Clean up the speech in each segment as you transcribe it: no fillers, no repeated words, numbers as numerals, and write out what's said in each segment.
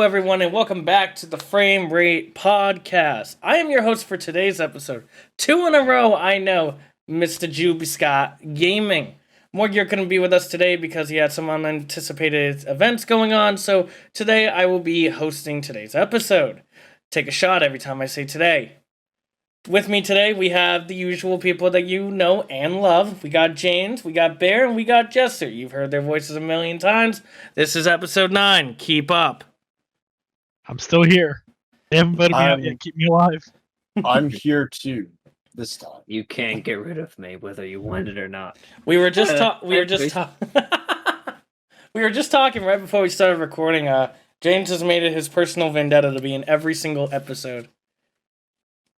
everyone, and welcome back to the FrameRate podcast. I am your host for today's episode. 2 in a row, I know, Mr. Juby Scott Gaming. Morgier couldn't be with us today because he had some unanticipated events going on, so today I will be hosting today's episode. Take a shot every time I say today. With me today, we have the usual people that you know and love. We got James, we got Bear, and we got Jester. You've heard their voices a million times. This is episode 9. Keep up. I'm still here. They haven't voted me out yet. Keep me alive. I'm here too. This time. You can't get rid of me, whether you want it or not. We were just talking right before we started recording. James has made it his personal vendetta to be in every single episode.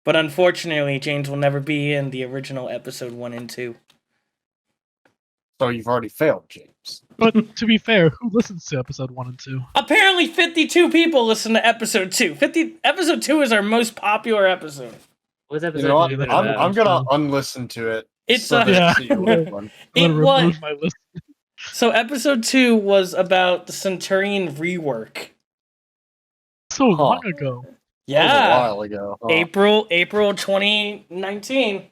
But unfortunately, James will never be in the original episode 1 and 2. So you've already failed, James. But to be fair, who listens to episode 1 and 2? Apparently 52 people listen to episode 2. Episode 2 is our most popular episode. What's episode You know what? two I'm gonna unlisten to it. It's so a- that it's the old one. It I'm was. gonna remove my list. So episode 2 was about the Centurion rework. So long ago. That was a Yeah. while ago. Huh. April 2019.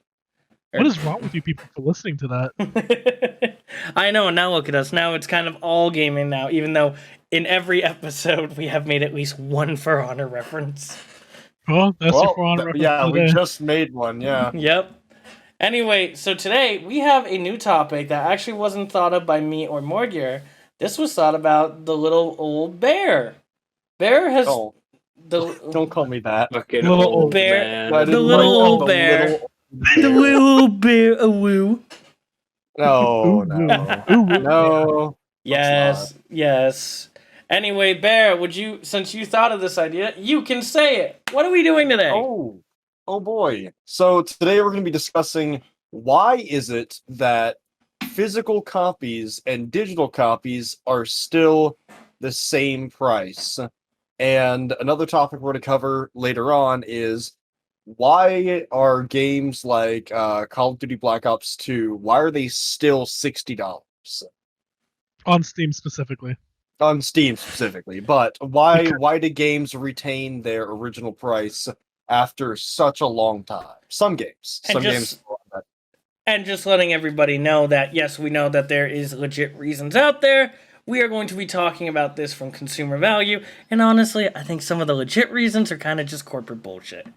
What is wrong with you people for listening to that? I know, and now look at us. Now it's kind of all gaming now, even though in every episode we have made at least one For Honor reference. Well, that's Well, your For Honor reference yeah, for we the day. just made one. Yeah. Yep. Anyway, so today we have a new topic that actually wasn't thought of by me or Morgier. This was thought about the little old bear. Bear has Oh, the don't call me that. Fucking Little old bear- man. I the didn't little like old the bear. little- the little bear. A woo. No, Ooh, no, ooh, ooh. no. Yes. Anyway, Bear, since you thought of this idea, you can say it. What are we doing today? Oh boy. So today we're going to be discussing why is it that physical copies and digital copies are still the same price. And another topic we're going to cover later on is why are games like Call of Duty Black Ops 2, why are they still $60? On Steam specifically. On Steam specifically, but why do games retain their original price after such a long time? Some games. And Some just- games. And just letting everybody know that, yes, we know that there is legit reasons out there. We are going to be talking about this from consumer value. And honestly, I think some of the legit reasons are kind of just corporate bullshit.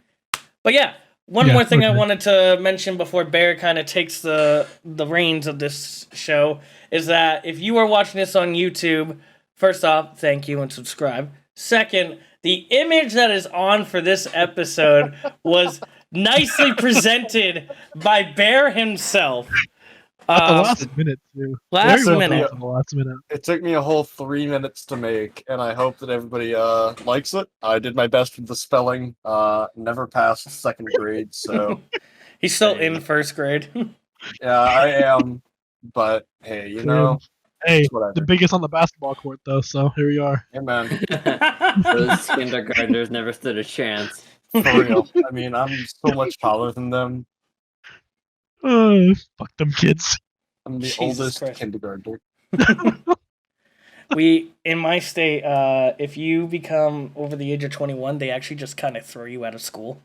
But yeah, one Yeah, more thing I okay. wanted to mention before Bear kind of takes the reins of this show is that if you are watching this on YouTube, first off, thank you and subscribe. Second, the image that is on for this episode was nicely presented by Bear himself. At the last minute, too. Last Very well minute. done at the last minute. It took me a whole 3 minutes to make, and I hope that everybody likes it. I did my best with the spelling. Never passed second grade, so He's still Hey. in first grade. yeah, I am. But hey, you know, Hey, it's whatever. the biggest on the basketball court, though, so here we are. Hey, man, Those kindergartners never stood a chance. for real. I mean, I'm so much taller than them. Fuck them kids. I'm the Jesus oldest Christ. kindergartner. In my state, if you become over the age of 21, they actually just kind of throw you out of school.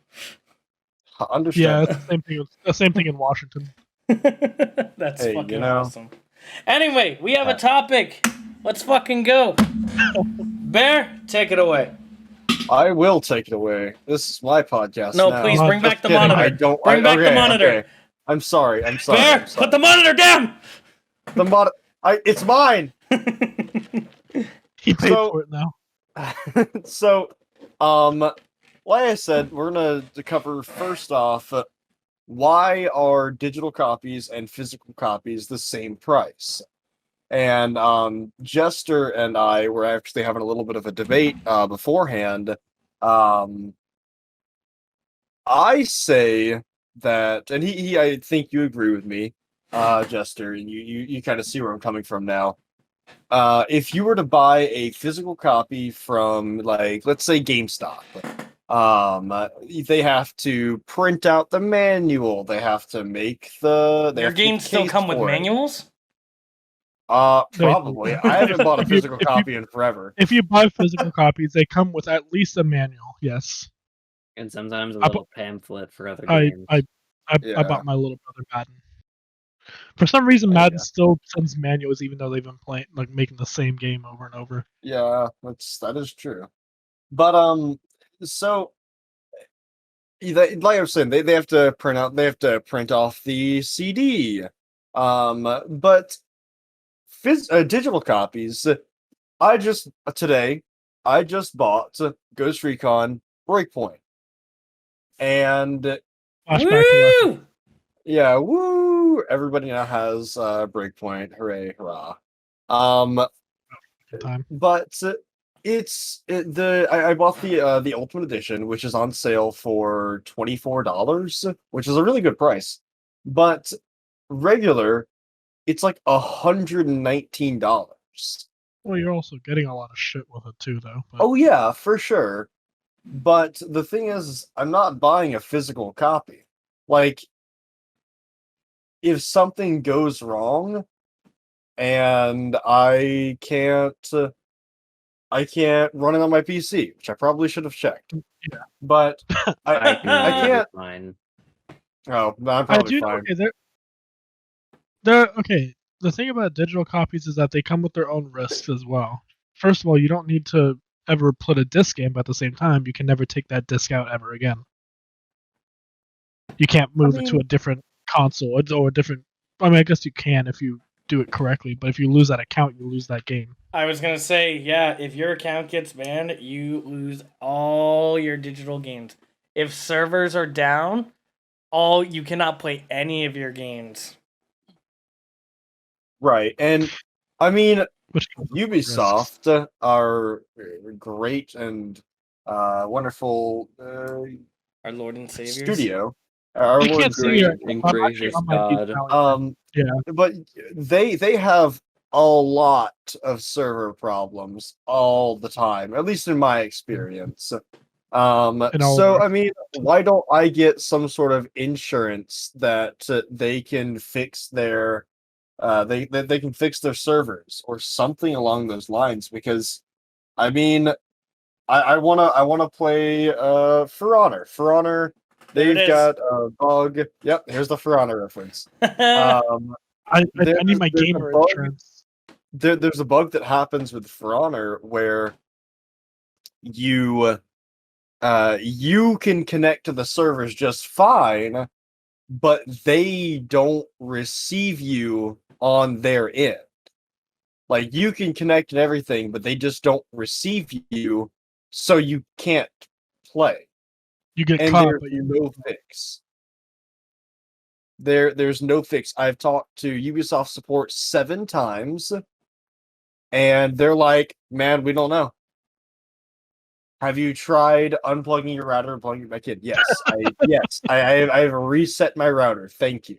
Yeah, Understand. it's the same thing in Washington. That's Hey, fucking you know. awesome. Anyway, we have a topic. Let's fucking go. Bear, take it away. I will take it away. This is my podcast. No, now. please I'm bring Just back the kidding. monitor. I don't. Bring back the okay, monitor. okay. I'm sorry. I'm sorry. Bear, I'm sorry. put the monitor down. The monitor. It's mine. He paid So- for it now. So, like I said, we're gonna cover first off why are digital copies and physical copies the same price? And Jester and I were actually having a little bit of a debate beforehand. I say that, and he I think you agree with me, Jester, and you kind of see where I'm coming from now. If you were to buy a physical copy from, like, let's say GameStop, they have to print out the manual. They have to make the. They Your have to make games still case come with for it. manuals? Probably. I haven't bought a physical copy in forever. If you buy physical copies, they come with at least a manual. Yes. And sometimes a I little pamphlet for other I games. I, I Yeah. bought my little brother Madden. For some reason, Oh, Madden yeah. still sends manuals, even though they've been playing, like making the same game over and over. Yeah, that is true. But so like I was saying, they have to print off the CD. But digital copies. Today I just bought Ghost Recon Breakpoint, and Flashback to last Woo! yeah, woo! Everybody now has Breakpoint. Hooray, hurrah! Um, time. but I bought the Ultimate Edition, which is on sale for $24, which is a really good price. But regular, it's like $119. Well, you're also getting a lot of shit with it too, though. But Oh yeah, for sure. But the thing is, I'm not buying a physical copy. Like, if something goes wrong and I can't run it on my PC, which I probably should have checked. yeah, But I can I be can't. fine. Oh, no, I'm I probably do. fine. Okay, they're okay. The thing about digital copies is that they come with their own risks as well. First of all, you don't need to ever put a disc in, but at the same time, you can never take that disc out ever again. You can't move it to mean- a different console or a different. I mean, I guess you can if you do it correctly, but if you lose that account, you lose that game. I was gonna say, yeah, if your account gets banned, you lose all your digital games. If servers are down, you cannot play any of your games. Right, and I mean, Which comes with risks. Ubisoft are great and wonderful Our Lord and Saviors. studio. Our I Lord can't see your. and I'm actually gracious on my knees God. now. Yeah. But they have a lot of server problems all the time, at least in my experience. In all So of I mean, why don't I get some sort of insurance that they can fix their they can fix their servers or something along those lines? Because I mean, I wanna play For Honor. For Honor, There it they've is. got a bug. Yep, here's the For Honor reference. Um, I need my there's a gamer bug. insurance. There's a bug that happens with For Honor where you you can connect to the servers just fine, but they don't receive you on their end. Like, you can connect and everything, but they just don't receive you, so you can't play. You get And caught, there's but you no fix. There's no fix. I've talked to Ubisoft support 7 times, and they're like, "Man, we don't know. Have you tried unplugging your router and plugging it back in?" Yes, I have reset my router. Thank you.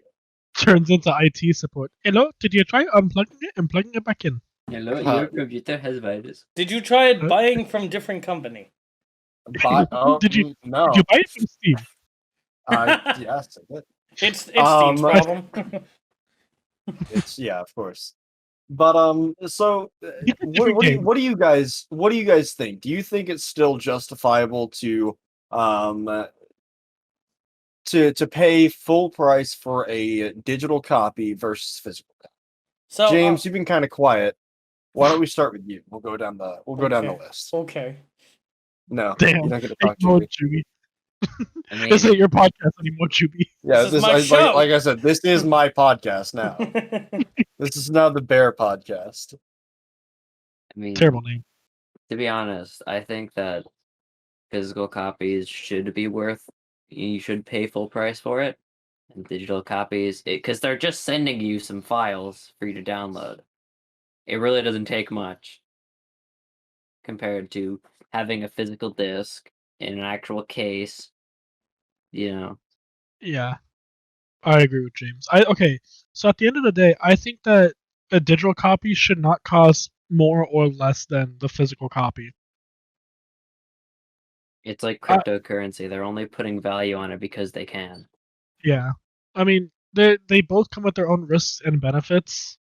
turns into IT support. Hello, did you try unplugging it and plugging it back in? Hello, Uh, your computer has virus. Did you try Huh? buying from different company? Did you No. Did you buy it from Steam? Yes, I did. It's Steam's problem. It's of course. But so Get a different game. what do you guys think? Do you think it's still justifiable to um to pay full price for a digital copy versus physical copy? So James, you've been kind of quiet. Why don't we start with you? We'll go down the list. Okay. No, Damn. you're not gonna talk to Ignore me. Juby. I mean, This ain't your podcast anymore, Juby. Yeah, This is my show. like I said, this is my podcast now. This is now the Bear podcast. I mean, Terrible name. to be honest, I think that physical copies should be worth. You should pay full price for it, and digital copies, because they're just sending you some files for you to download. It really doesn't take much compared to having a physical disc in an actual case. You know, Yeah, I agree with James. Okay. So at the end of the day, I think that a digital copy should not cost more or less than the physical copy. it's like cryptocurrency. They're only putting value on it because they can. Yeah, I mean they both come with their own risks and benefits.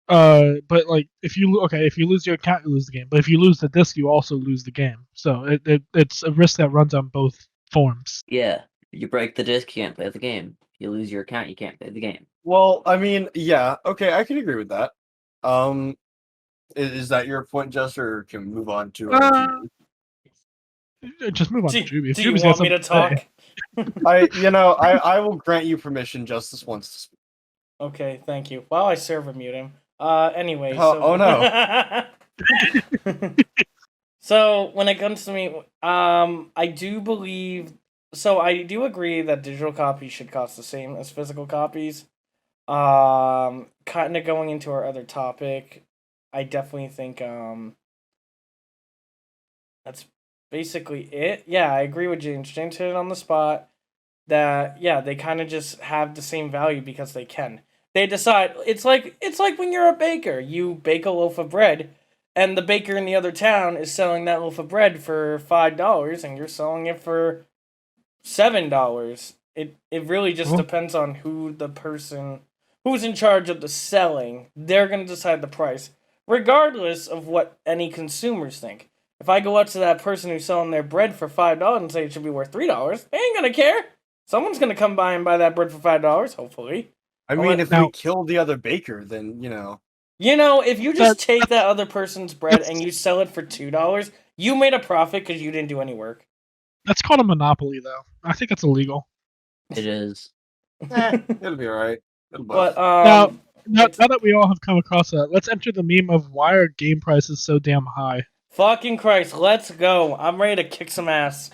But like if you lose your account, you lose the game. But if you lose the disc, you also lose the game. So it's a risk that runs on both forms. Yeah, you break the disc, you can't play the game. You lose your account, you can't play the game. Well, I mean, yeah, okay, I can agree with that. Is that your point, Jester, or can we move on to Uh, Judy? just move on to Do, Juby. If do you Juby's got want me to something talk? I will grant you permission just this once to speak. Okay, thank you. Well, I server mute him. Anyway, Oh no. So when it comes to me, I do believe. So I do agree that digital copies should cost the same as physical copies. Kind of going into our other topic, I definitely think that's basically it. Yeah, I agree with James. James hit it on the spot. That yeah, they kind of just have the same value because they can. They decide it's like when you're a baker, you bake a loaf of bread, and the baker in the other town is selling that loaf of bread for $5, and you're selling it for $7. It really just depends on who the person who's in charge of the selling. They're gonna decide the price, regardless of what any consumers think. If I go up to that person who's selling their bread for $5 and say it should be worth $3, they ain't gonna care. Someone's gonna come by and buy that bread for $5, hopefully. I mean, if we kill the other baker, then you know. You know, if you just take that other person's bread and you sell it for $2, you made a profit because you didn't do any work. That's called a monopoly, though. I think that's illegal. It is. It'll be alright. But now that we all have come across that, let's enter the meme of why are game prices so damn high. Fucking Christ, let's go! I'm ready to kick some ass.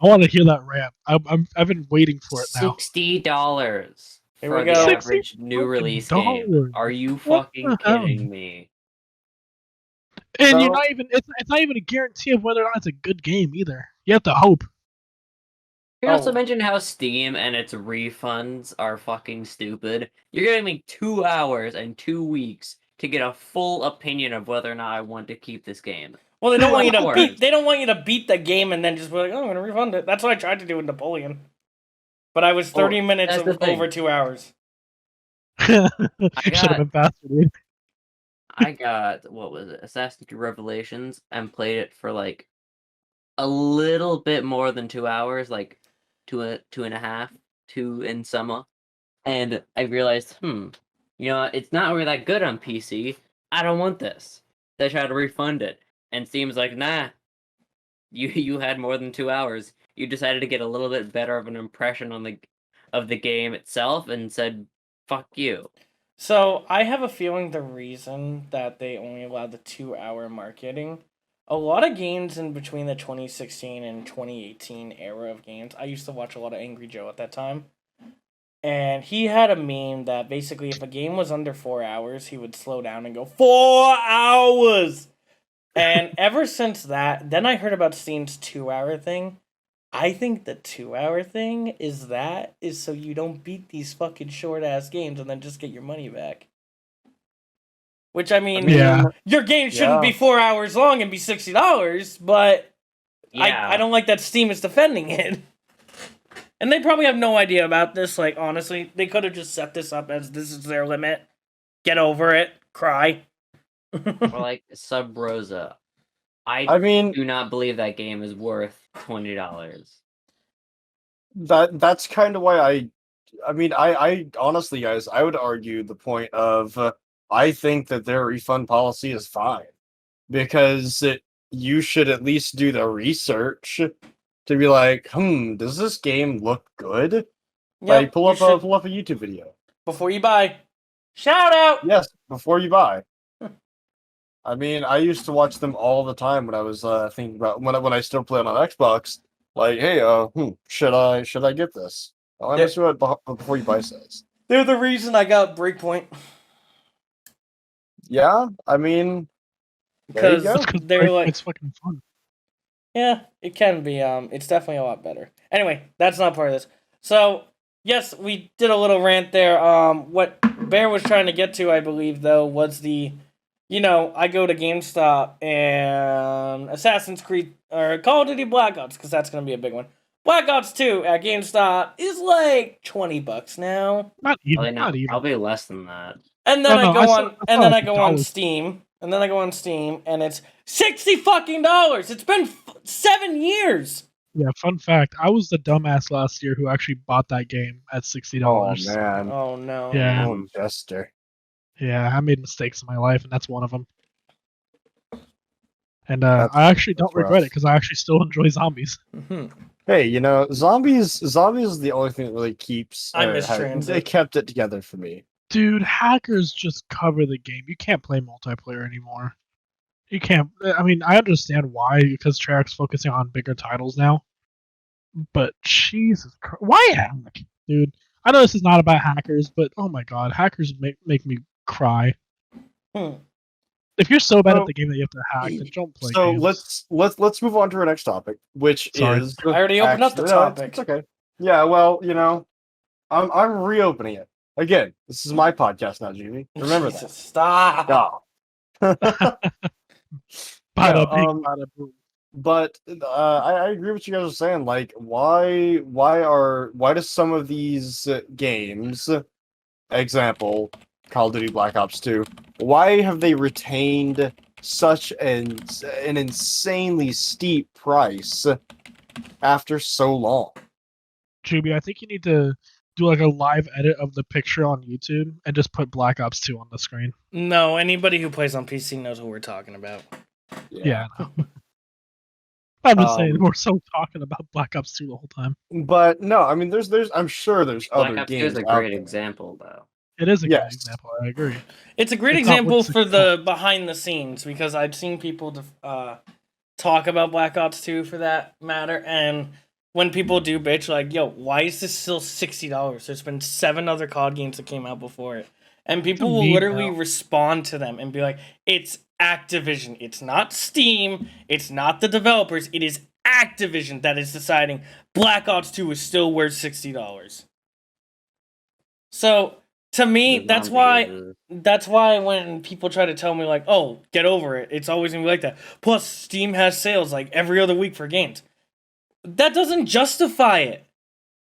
I want to hear that rant. I've been waiting for it now. $60 Here for we the go. average new release game. Are you fucking kidding me? And you're not even it's not even a guarantee of whether or not it's a good game either. You have to hope. You also mentioned how Steam and its refunds are fucking stupid. You're giving me 2 hours and 2 weeks to get a full opinion of whether or not I want to keep this game. Well, they don't want you to beat. They don't want you to beat the game and then just be like, "Oh, I'm gonna refund it." That's what I tried to do with Napoleon, but I was 30 minutes over 2 hours. Should have been faster, dude. I got what was it, Assassin's Creed Revelations, and played it for like a little bit more than 2 hours, like two and a half, 2 in summer, and I realized, it's not really that good on PC. I don't want this. They tried to refund it. And Steam's like, nah, you had more than 2 hours. You decided to get a little bit better of an impression of the game itself and said, fuck you. So I have a feeling the reason that they only allowed the 2-hour marketing, a lot of games in between the 2016 and 2018 era of games, I used to watch a lot of Angry Joe at that time. And he had a meme that basically if a game was under 4 hours, he would slow down and go, 4 hours! And ever since that, then I heard about Steam's 2-hour thing. I think the 2-hour thing is so you don't beat these fucking short ass games and then just get your money back. Which I mean your game shouldn't be 4 hours long and be $60, but I don't like that Steam is defending it. And they probably have no idea about this. Like honestly, they could have just set this up as this is their limit. Get over it. Cry. Or like Sub Rosa. I do not believe that game is worth $20. That's kind of why I honestly, guys, I would argue the point of I think that their refund policy is fine because you should at least do the research to be like, does this game look good? Yep, like pull up a YouTube video before you buy. Shout out. Yes, before you buy. I mean, I used to watch them all the time when I was thinking about when I still played on Xbox. Like, hey, should I get this? Let me see what before you buy says. They're the reason I got Breakpoint. Yeah, I mean, because they're like it's fucking fun. Yeah, it can be. It's definitely a lot better. Anyway, that's not part of this. So yes, we did a little rant there. What Bear was trying to get to, I believe, though, was the. I go to GameStop and Assassin's Creed or Call of Duty Black Ops because that's gonna be a big one. Black Ops 2 at GameStop is like $20 now. Not even. Probably less than that. And then Oh, no, I go I saw- on, I and saw then like I go on $1. Steam, and then I go on Steam, and it's $60 fucking. It's been 7 years. Yeah, fun fact, I was the dumbass last year who actually bought that game at $60. Oh man. Oh no. Yeah. Oh, Jester. Yeah, I made mistakes in my life, and that's one of them. And That's- I actually don't that's rough. regret it because I actually still enjoy zombies. Mhm. Hey, zombies is the only thing that really keeps. I miss they Transit. kept it together for me. Dude, hackers just cover the game. You can't play multiplayer anymore. You can't. I mean, I understand why, because Treyarch's focusing on bigger titles now. But Jesus Christ, why hack, dude? I know this is not about hackers, but oh my god, hackers make me cry. Hmm. If you're so bad So- at the game that you have to hack, then don't play So games. let's move on to our next topic, which Sorry. is. I already opened up the Actually, no, topic. It's okay. Yeah, well, I'm reopening it again. This is my podcast now, Jimmy. Remember Jesus, stop. that. Bada yeah, bing, bada boom. But I agree with you guys are saying. Like, why do some of these games, example, Call of Duty Black Ops 2, why have they retained such an insanely steep price after so long? Juby, I think you need to do like a live edit of the picture on YouTube and just put Black Ops 2 on the screen. No, anybody who plays on PC knows what we're talking about. Yeah, I know. I'm just saying Um, we're so talking about Black Ops 2 the whole time. But no, I mean, there's I'm sure there's Black other Ops 2 games is a out great there. example, though. It is a good Yes. example. I agree. It's a great It's not example what's for the behind the scenes because I've seen people talk about Black Ops 2 for that matter, and when people do bitch like, yo, why is this still $60? There's been 7 other COD games that came out before it. And people will meme literally now. respond to them and be like, it's Activision. It's not Steam. It's not the developers. It is Activision that is deciding Black Ops 2 is still worth $60. So, to me, The that's zombie why is- that's why when people try to tell me like, oh, get over it, it's always gonna be like that. Plus, Steam has sales like every other week for games. That doesn't justify it.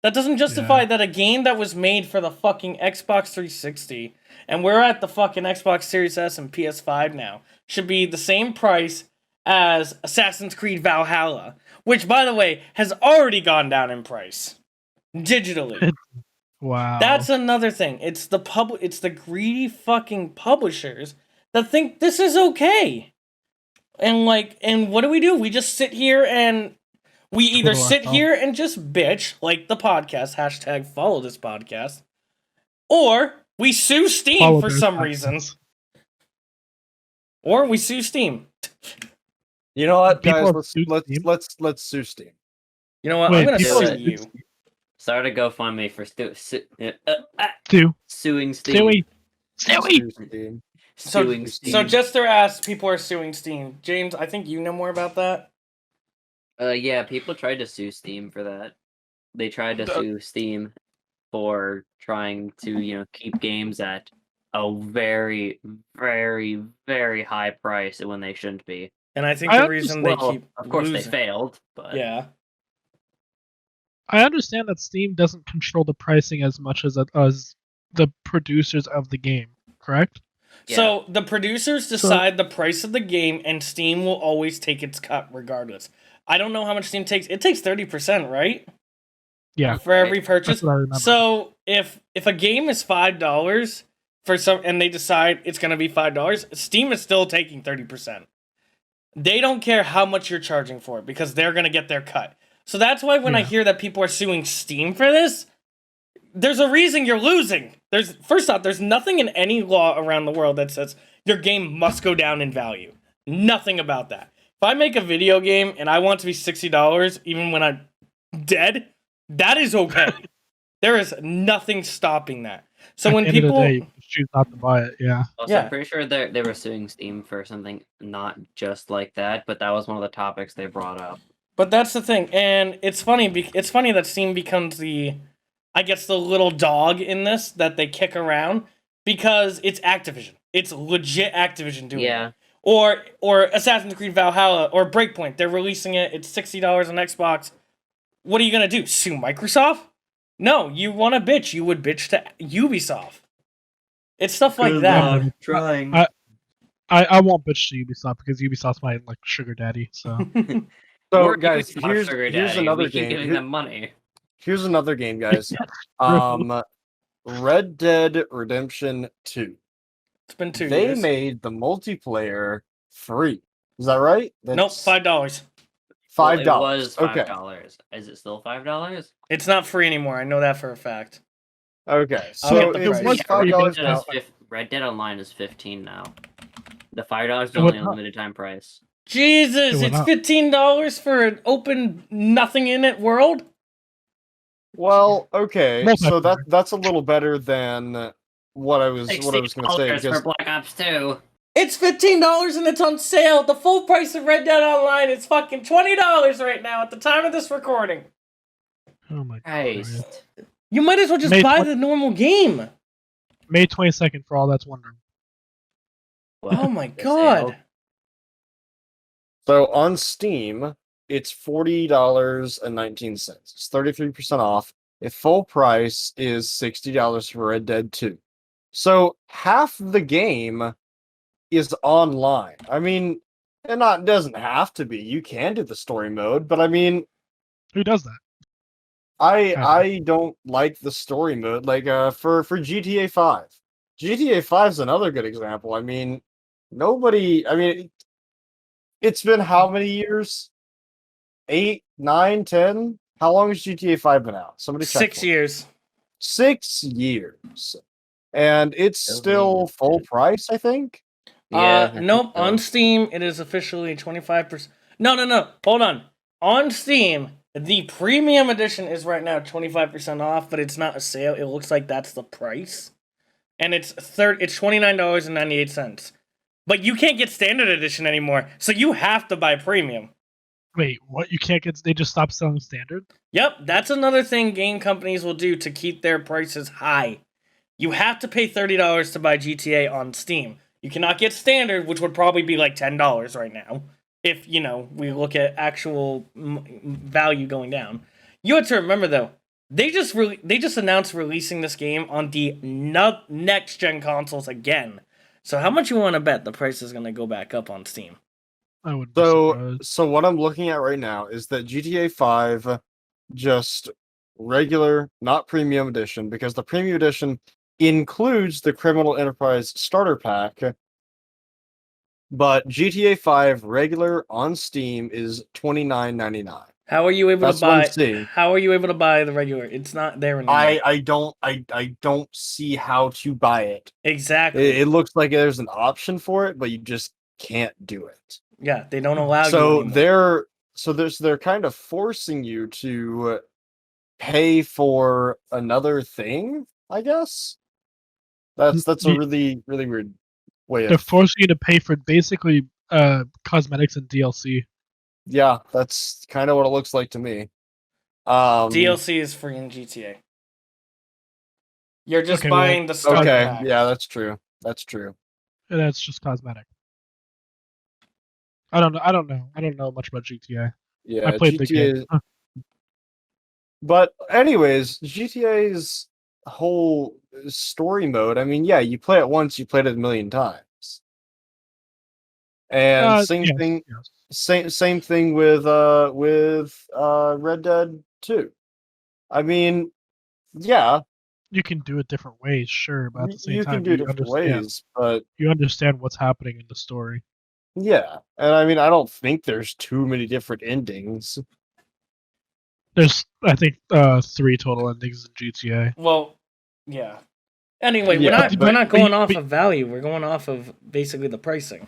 That doesn't justify Yeah. that a game that was made for the fucking Xbox 360, and we're at the fucking Xbox Series S and PS5 now, should be the same price as Assassin's Creed Valhalla, which, by the way, has already gone down in price digitally. Wow. That's another thing. It's the greedy fucking publishers that think this is okay. And what do? We just sit here and we either Twiddle our sit thumb. here and just bitch like the podcast hashtag follow this podcast, or we sue Steam Follow for their some podcasts. reason, or we sue Steam. You know what, People guys? have Let's sued let's Steam? let's sue Steam. You know what? Wait, I'm gonna people sue have you. sued Steam? Start a GoFundMe for Two. suing Steam. Stewie. Stewie. Sue Steam. Suing Steam. So Jester asked, people are suing Steam. James, I think you know more about that. Yeah, people tried to sue Steam for that. They tried to sue Steam for trying to, keep games at a very, very, very high price when they shouldn't be. And I think I the reason they Well, keep of course losing. they failed, but Yeah. I understand that Steam doesn't control the pricing as much as the producers of the game, correct? Yeah. So the producers decide the price of the game, and Steam will always take its cut regardless. I don't know how much Steam takes. It takes 30%, right? Yeah. For every purchase. That's what I remember. So if a game is $5 for some, and they decide it's gonna be $5, Steam is still taking 30%. They don't care how much you're charging for it because they're gonna get their cut. So that's why when I Yeah. hear that people are suing Steam for this, there's a reason you're losing. First off, there's nothing in any law around the world that says your game must go down in value. Nothing about that. If I make a video game and I want it to be $60 even when I'm dead, that is okay. There is nothing stopping that. So At when the end of people the day, you just choose not to buy it. Yeah. also, Yeah. I'm pretty sure they were suing Steam for something not just like that, but that was one of the topics they brought up. But that's the thing, and it's funny. It's funny that Steam becomes the little dog in this that they kick around because it's Activision. It's legit Activision doing it. Yeah. Or Assassin's Creed Valhalla or Breakpoint. They're releasing it. It's $60 on Xbox. What are you gonna do? Sue Microsoft? No, you want to bitch. You would bitch to Ubisoft. It's stuff like Good that. luck trying. I won't bitch to Ubisoft because Ubisoft's my like sugar daddy. So So, We're guys, Ubisoft here's sugar here's daddy. another We keep game. giving them money. Here's another game, guys. True. Red Dead Redemption 2. It's been 2 They years. made the multiplayer free. Is that right? Nope, $5. $5. Well, it was Okay. $5. Is it still $5? It's not free anymore. I know that for a fact. Okay. I'll So get the it's price. $5 now. Red Dead Online is $15 now. The $5 is It went only a up. limited time price. Jesus, It went it's up. $15 for an open nothing in it world? Well, okay. So Multiplayer. that's a little better than what I was going to say $60 because for Black Ops 2. It's $15 and it's on sale. The full price of Red Dead Online is fucking $20 right now at the time of this recording. oh my Christ. Christ. You might as well just May buy 20 the normal game. May 22nd for all that's wondering. Oh my The god. sale. so on Steam, it's $40.19. It's 33% off. If full price is $60 for Red Dead 2. So half the game is online. I mean, it doesn't have to be. You can do the story mode, but I mean, Who does that? I don't like the story mode. Like for GTA 5. GTA 5 is another good example. I mean, it's been how many years? 8, 9, 10? How long has GTA 5 been out? Somebody check 6 for me. years. 6 years. And it's still full price, I think. Yeah. I think Nope. so. On Steam, it is officially 25%. No. Hold on. On Steam, the premium edition is right now 25% off, but it's not a sale. It looks like that's the price, and it's $29.98. But you can't get standard edition anymore, so you have to buy premium. Wait, what? You can't get? They just stopped selling standard? Yep, that's another thing game companies will do to keep their prices high. You have to pay $30 to buy GTA on Steam. You cannot get standard, which would probably be like $10 right now, if, we look at actual value going down. You have to remember, though, they just announced releasing this game on the next-gen consoles again. So how much you want to bet the price is going to go back up on Steam? I wouldn't be surprised. So what I'm looking at right now is that GTA 5 just regular, not premium edition, because the premium edition includes the Criminal Enterprise starter pack. But GTA 5 regular on Steam is $29.99. How are you able That's to what I'm buy? seeing. How are you able to buy the regular? It's not there anymore. I don't see how to buy it. Exactly. It looks like there's an option for it, but you just can't do it. Yeah, they don't allow you So anymore. they're kind of forcing you to pay for another thing, I guess. That's a really weird way They're of forcing you to pay for basically cosmetics and DLC. yeah, that's kind of what it looks like to me. DLC is free in GTA. You're just Okay, buying the starter Okay, pack. yeah, that's true. That's true. And that's just cosmetic. I don't know. I don't know much about GTA. Yeah, I played the game. GTA. But anyways, GTA's whole story mode, I mean, yeah, you play it once, you played it a million times. And same Yes, thing yes. same thing with Red Dead 2. I mean, yeah, You can do it different ways, sure, but at the same you time, can do different ways, but you understand what's happening in the story. yeah. And I mean, I don't think there's too many different endings. There's, I think, 3 total endings in GTA. Well, yeah. Anyway, Yeah, we're not going off but- of value. We're going off of basically the pricing.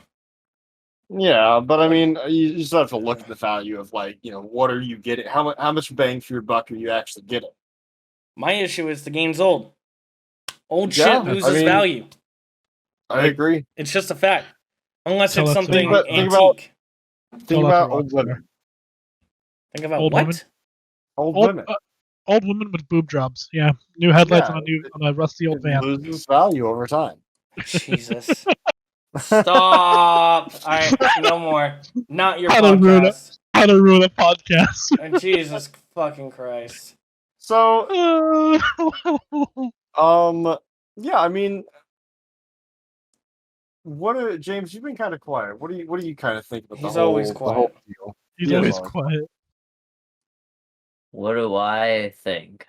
Yeah, but I mean, you just have to look at the value of like, what are you getting? How much bang for your buck are you actually getting? My issue is the game's old. Old Yeah, shit I loses mean, value. I agree. It's just a fact. Unless Tell it's that to something Rockstar. Think about- antique. Think Tell that about to old Rockstar. women. Think about Old what? women? Old Old, women. old women with boob jobs. Yeah, new headlights Yeah, on a rusty old It van. loses value over time. Jesus. Stop. Alright, no more. Not your How to ruin it. podcast. How to ruin a podcast. And Jesus fucking Christ. So, yeah, I mean, James? You've been kind of quiet. What do you kind of think about He's the whole always the whole deal? He's He is always always quiet. What do I think?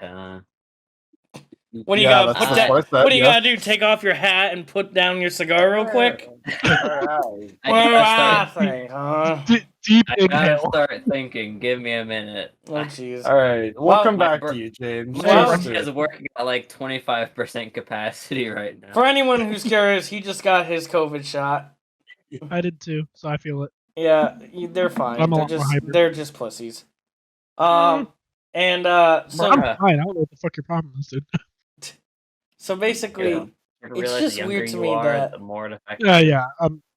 What do you Yeah, got? that's Put what I that. said. What do you Yeah. gotta do? Take off your hat and put down your cigar real quick. Alright. I What do gotta I start. think, huh? Deep I gotta inhale. start thinking. Give me a minute. Oh jeez. All right, we'll Well, come my back br- to you, James. My Well- brain is working at like 25% capacity right now. For anyone who's curious, he just got his COVID shot. I did too, so I feel it. Yeah, they're fine. I'm a They're lot more just hyper. they're just pussies. And so I'm Bruh. fine. I don't know what the fuck your problem is, dude. so basically, You it's realize just the younger weird to you me are, that- the more it affects Yeah, you. yeah.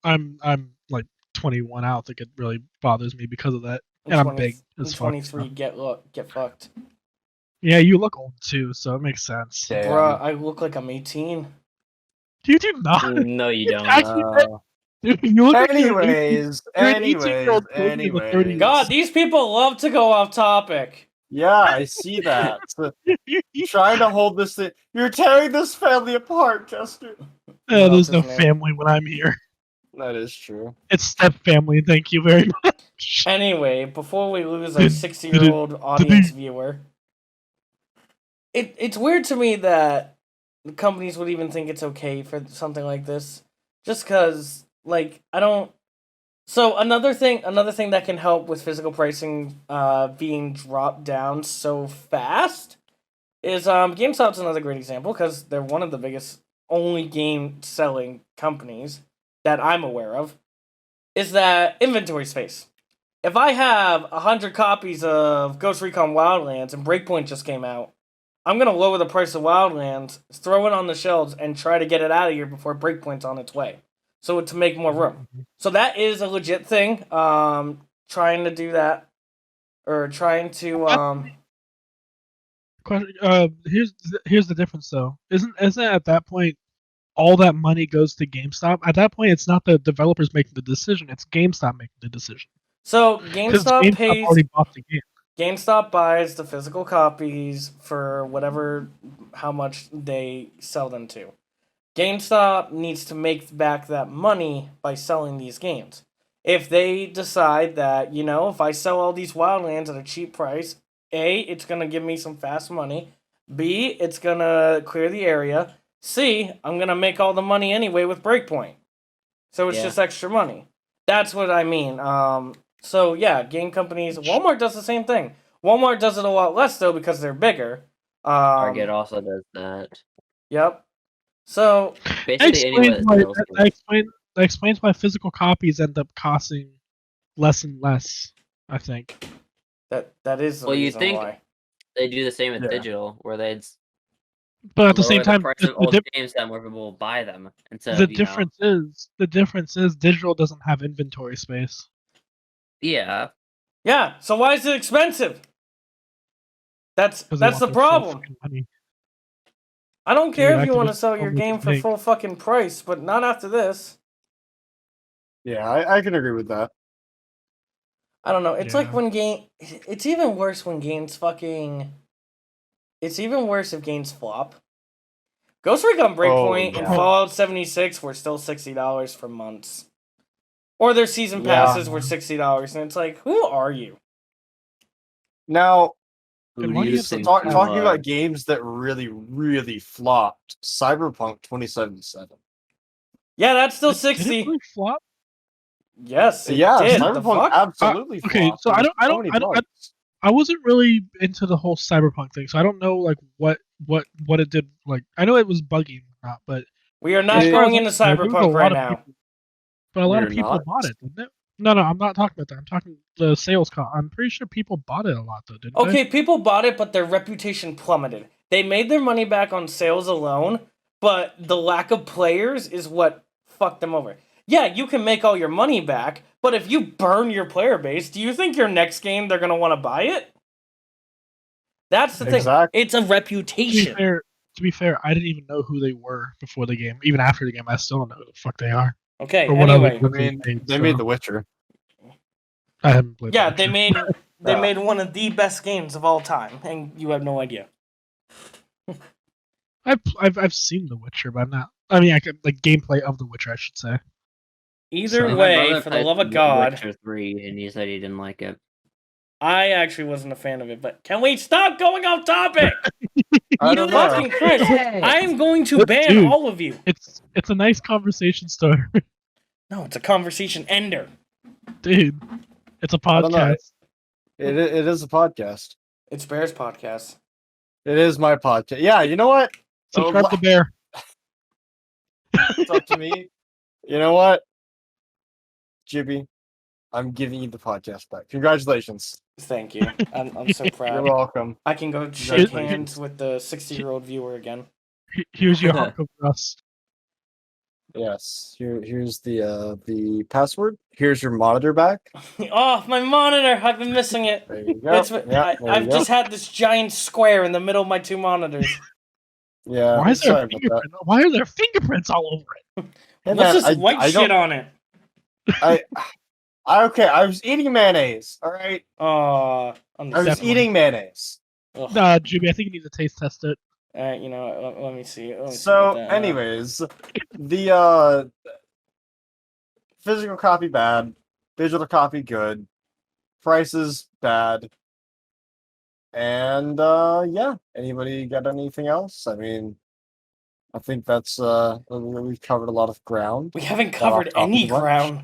I'm like 21. I don't think it really bothers me because of that. And I'm big as fuck. 23. So. Get fucked. Yeah, you look old too, so it makes sense. Damn. Bruh, I look like I'm 18. You do not. No, you don't. Actually, dude, you look like you're an 18 Anyways, you're an 18-year-old posing as a 30-year-old. anyways. God, these people love to go off topic. Yeah, I see that. Trying to hold this thing. You're tearing this family apart, Chester. There's no Isn't it? family when I'm here. That is true. It's step family. Thank you very much. Anyway, before we lose our Did- 60-year-old audience viewer, it's weird to me that the companies would even think it's okay for something like this, just because like I don't. So another thing that can help with physical pricing being dropped down so fast is GameStop's another great example because they're one of the biggest only game selling companies that I'm aware of. Is that inventory space? If I have 100 copies of Ghost Recon Wildlands and Breakpoint just came out, I'm gonna lower the price of Wildlands, throw it on the shelves, and try to get it out of here before Breakpoint's on its way. So to make more room. So that is a legit thing. Trying to do that, or trying to Here's the difference though. Isn't at that point all that money goes to GameStop? At that point, it's not the developers making the decision; it's GameStop making the decision. So Because GameStop GameStop already bought the game. GameStop buys the physical copies for how much they sell them to. GameStop needs to make back that money by selling these games. If they decide that, if I sell all these Wildlands at a cheap price, A, it's going to give me some fast money. B, it's going to clear the area. C, I'm going to make all the money anyway with Breakpoint. So it's just extra money. That's what I mean. So yeah, game companies, Walmart does the same thing. Walmart does it a lot less though because they're bigger. Target also does that. Yep. So Basically, anyone that sells games. That explains why physical copies end up costing less and less. I think. that is the Well, you reason think- why. They do the same with Yeah. digital, where they'd But at the lower same time, price of old games that more people will buy them. Instead the of, difference is digital doesn't have inventory space. Yeah, Yeah. So why is it expensive? That's 'Cause they the want their full problem. fucking money. I don't care if you Activision want to sell your only game can for make- full fucking price, but not after this. Yeah, I can agree with that. I don't know. It's like Yeah. when it's even worse when games fucking. It's even worse if games flop. Ghost Recon Breakpoint and yeah. Fallout 76 were still $60 for months. Or their season Yeah. passes were $60, and it's like, who are you? Now, And why do you have Losing to- talking about games that really, really flopped, Cyberpunk 2077. Yeah, that's still Did it 60. really flop? Yes, it Yeah, did. The Cyberpunk fuck? absolutely okay, flopped. so It I was don't- $20. I wasn't really into the whole cyberpunk thing, so I don't know like what it did. Like I know it was buggy or not, but We are not As far going as into I'm concerned, there was a Cyberpunk lot right of now. people- but a lot of We're people not? bought it, didn't it? No, I'm not talking about that. I'm talking the sales cost. I'm pretty sure people bought it a lot though, didn't Okay, people bought it, but their reputation plummeted. They made their money back on sales alone, but the lack of players is what fucked them over. Yeah, you can make all your money back, but if you burn your player base, do you think your next game they're gonna want to buy it? That's the thing. Exactly. It's a they? To be reputation. fair, I didn't even know who they were before the game. Even after the game, I still don't know who the fuck they are. Okay, Or what other anyway. I games mean, made, they so made The Witcher. I haven't played. Yeah, The they Witcher. made Yeah. one of the best games of all time, and you have no idea. I've seen The Witcher, but I mean, I could like gameplay of The Witcher, I should say. Either So- My way, brother for the played love of God, Witcher 3, and he said he didn't like it. I actually wasn't a fan of it. But can we stop going off topic? I don't know. Fucking Christ! I am going to Look, ban dude. all of you. It's a nice conversation starter, No, it's a conversation ender. dude. It's a I don't know. podcast. It is a podcast. It's Bear's podcast. It is my podcast. Yeah, you know what? Subscribe to Bear. It's up to me. You know what? Jibby, I'm giving you the podcast back. Congratulations. Thank you. I'm so You're proud. welcome. I can go shake Congratulations. hands with the 60-year-old viewer again. Here's your hunk of rust. Yes. Here's the password. Here's your monitor back. Oh, my monitor! I've been missing it. There you go. I've just had this giant square in the middle of my two monitors. Yeah. Why is there sorry about that. fingerprint? Why are there fingerprints all over it? Hey, What's man, this white I shit don't- on it? okay, I was eating mayonnaise. All right, Oh, I was Definitely. eating mayonnaise. Nah, Jimmy, I think you need to taste test it. You know, let me see. Let me see So, what that- anyways, the physical copy bad, digital copy good, prices bad, and yeah. Anybody got anything else? I mean, I think that's we've covered a lot of ground. we haven't off covered topic any a bunch. ground.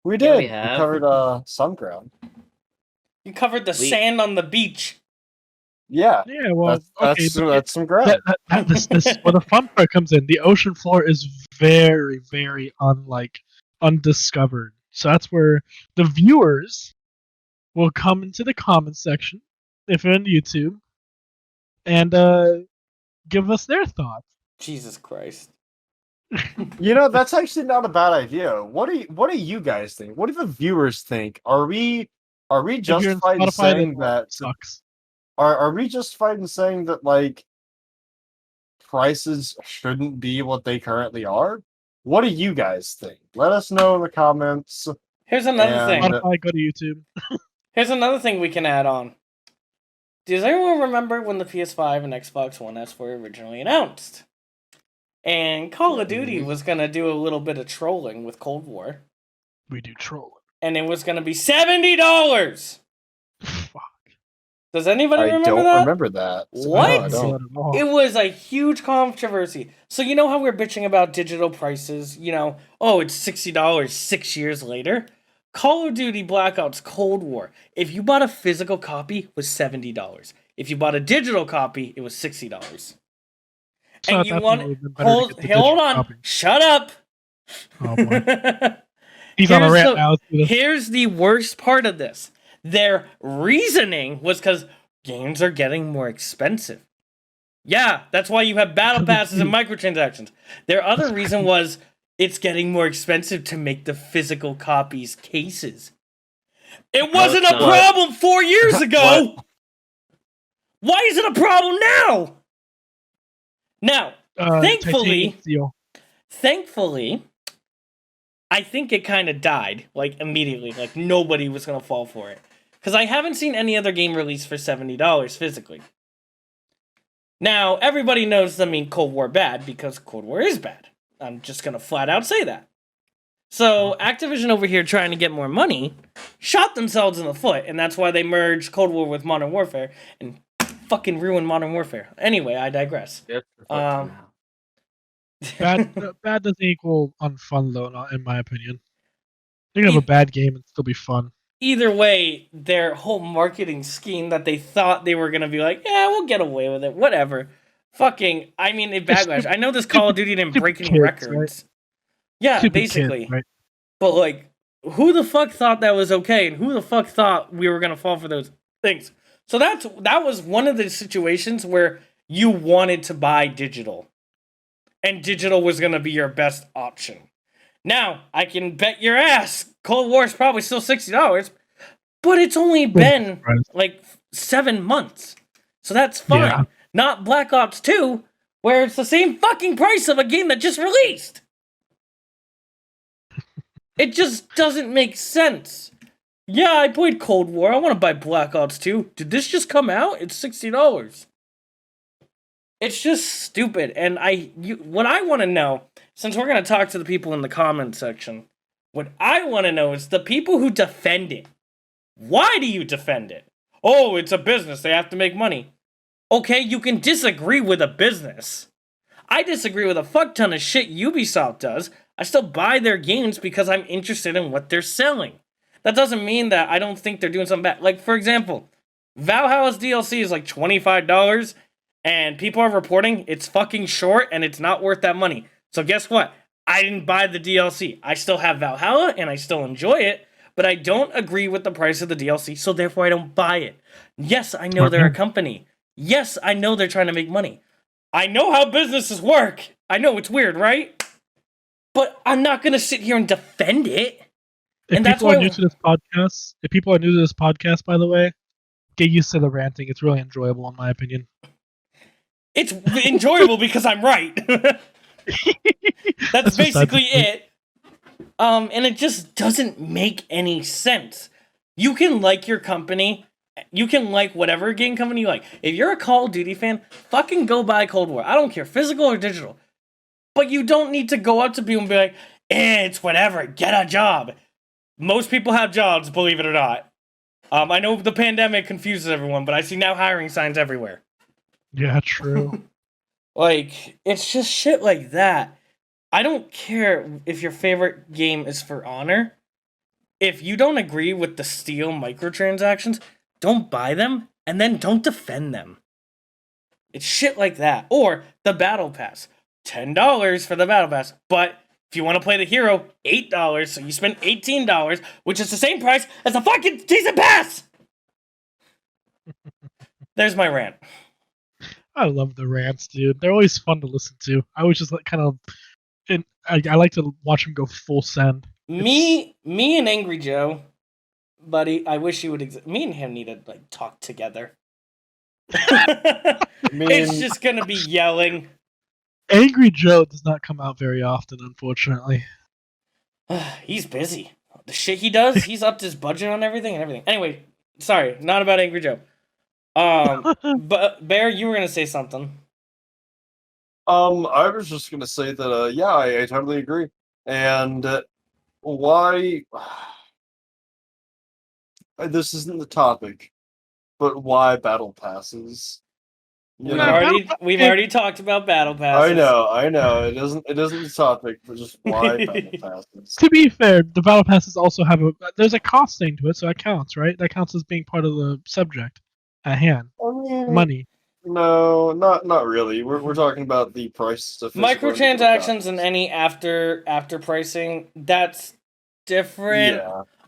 We Yeah, did. we We have. covered some ground. You covered the sand on the beach. Yeah, Yeah, well, that's okay, but that's some ground. this where the fun part comes in. The ocean floor is very, very undiscovered. So that's where the viewers will come into the comment section if you're on YouTube and give us their thoughts. Jesus Christ. You know, that's actually not a bad idea. What do you guys think? What do the viewers think? Are we If you're in justified in Spotify, saying then that sucks. are we justified in saying that like prices shouldn't be what they currently are? What do you guys think? Let us know in the comments. Here's another And- thing. Spotify, go to YouTube. Here's another thing we can add on. Does anyone remember when the PS5 and Xbox One S were originally announced? And Call of Duty was going to do a little bit of trolling with Cold War. We do trolling. And it was going to be $70! Fuck. Does anybody I remember don't that? remember that. What? No, I Not don't. at all. It was a huge controversy. So you know how we're bitching about digital prices? You know, oh, it's $60 6 years later? Call of Duty Black Ops Cold War, if you bought a physical copy, was $70. If you bought a digital copy, it was $60. So And at you that want point, it would've been better to hold get the digital on, copy. shut up. Oh boy. He's on a Here's rant the- now. Let's do this. Here's the worst part of this. Their reasoning was because games are getting more expensive. Yeah, that's why you have battle passes and microtransactions. Their other reason was it's getting more expensive to make the physical copies cases. It wasn't it's a not. problem 4 years ago. Why is it a problem now? Now, thankfully- Titanium steel. thankfully, I think it kind of died, like, immediately. Like, nobody was going to fall for it. Because I haven't seen any other game released for $70 physically. Now, everybody knows, I mean, Cold War bad, because Cold War is bad. I'm just going to flat out say that. So, Activision over here trying to get more money, shot themselves in the foot, and that's why they merged Cold War with Modern Warfare, and fucking ruined Modern Warfare. Anyway, I digress. Bad doesn't equal unfun though, not in my opinion. You can have a bad game and still be fun. Either way, their whole marketing scheme that they thought they were gonna be like, yeah, we'll get away with it, whatever. Fucking, I mean, it backlash. I know this Call of Duty didn't break any kids, records. right? Yeah, Stupid basically. kids, right? But like, who the fuck thought that was okay, and who the fuck thought we were gonna fall for those things? So that was one of the situations where you wanted to buy digital, and digital was gonna be your best option. Now, I can bet your ass Cold War is probably still $60, but it's only been like 7 months. So that's fine. Yeah. Not Black Ops 2, where it's the same fucking price of a game that just released. It just doesn't make sense. Yeah, I played Cold War. I want to buy Black Ops 2. Did this just come out? It's $60. It's just stupid. And what I want to know, since we're going to talk to the people in the comment section, what I want to know is the people who defend it. Why do you defend it? Oh, it's a business. They have to make money. Okay, you can disagree with a business. I disagree with a fuck ton of shit Ubisoft does. I still buy their games because I'm interested in what they're selling. That doesn't mean that I don't think they're doing something bad. Like, for example, Valhalla's DLC is like $25, and people are reporting it's fucking short and it's not worth that money. So guess what? I didn't buy the DLC. I still have Valhalla and I still enjoy it, but I don't agree with the price of the DLC, so therefore I don't buy it. Yes, I know they're a company. Yes, I know they're trying to make money. I know how businesses work. I know it's weird, right? But I'm not going to sit here and defend it. If people are new to this podcast, by the way, get used to the ranting. It's really enjoyable, in my opinion. It's enjoyable because I'm right. That's basically it. And it just doesn't make any sense. You can like your company. You can like whatever game company you like. If you're a Call of Duty fan, fucking go buy Cold War. I don't care, physical or digital. But you don't need to go up to people and be like, it's whatever, get a job. Most people have jobs, believe it or not. I know the pandemic confuses everyone, but I see now hiring signs everywhere. Yeah, true. Like, it's just shit like that. I don't care if your favorite game is For Honor. If you don't agree with the Steal microtransactions, don't buy them, and then don't defend them. It's shit like that. Or the Battle Pass. $10 for the Battle Pass. But if you want to play the hero, $8. So you spend $18, which is the same price as the fucking Season Pass! There's my rant. I love the rants, dude. They're always fun to listen to. I was just like kind of... I like to watch them go full send. Me and Angry Joe, buddy, I wish you would... me and him need to, like, talk together. It's just gonna be yelling. Angry Joe does not come out very often, unfortunately. He's busy. The shit he does, he's upped his budget on everything and everything. Anyway, sorry, not about Angry Joe. But Bear, you were gonna say something. I was just gonna say that, yeah, I totally agree. And why? This isn't the topic, but why battle passes? You We've already talked about battle passes. I know. It isn't the topic, but just why battle passes. To be fair, the battle passes also have there's a cost thing to it, so that counts, right? That counts as being part of the subject at hand. I mean, Money. No, not really. We're talking about the price of microtransactions and any after pricing. That's different.